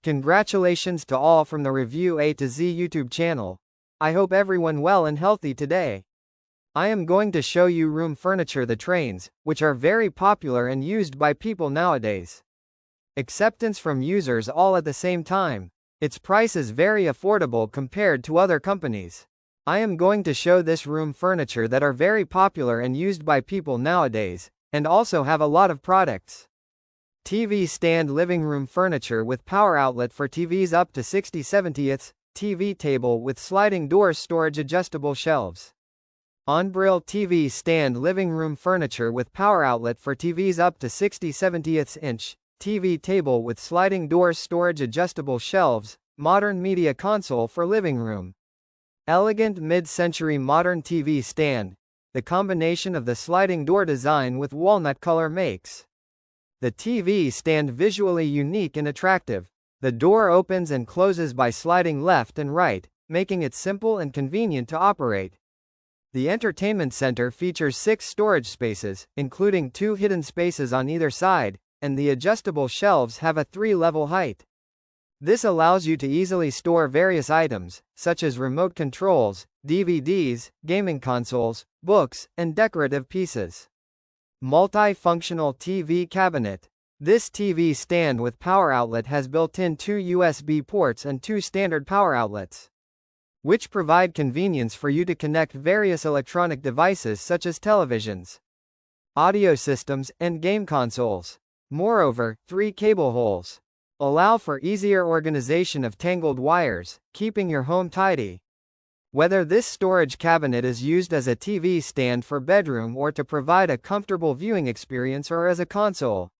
Congratulations to all from the Review A to Z YouTube channel. I hope everyone well and healthy today. I am going to show you room furniture, the trains, which are very popular and used by people nowadays. Acceptance from users all at the same time. Its price is very affordable compared to other companies. I am going to show this room furniture that are very popular and used by people nowadays, and also have a lot of products. TV stand, living room furniture with power outlet for TVs up to 60/70. TV table with sliding doors, storage, adjustable shelves. Ombrelle TV stand, living room furniture with power outlet for TVs up to 60/70 inch. TV table with sliding doors, storage, adjustable shelves. Modern media console for living room. Elegant mid-century modern TV stand. The combination of the sliding door design with walnut color makes the TV stand visually unique and attractive. The door opens and closes by sliding left and right, making it simple and convenient to operate. The entertainment center features 6 storage spaces, including 2 hidden spaces on either side, and the adjustable shelves have a 3-level height. This allows you to easily store various items, such as remote controls, DVDs, gaming consoles, books, and decorative pieces. Multi-functional TV cabinet. This TV stand with power outlet has built-in 2 USB ports and 2 standard power outlets, which provide convenience for you to connect various electronic devices such as televisions, audio systems, and game consoles. Moreover, 3 cable holes allow for easier organization of tangled wires, keeping your home tidy. Whether this storage cabinet is used as a TV stand for bedroom or to provide a comfortable viewing experience or as a console,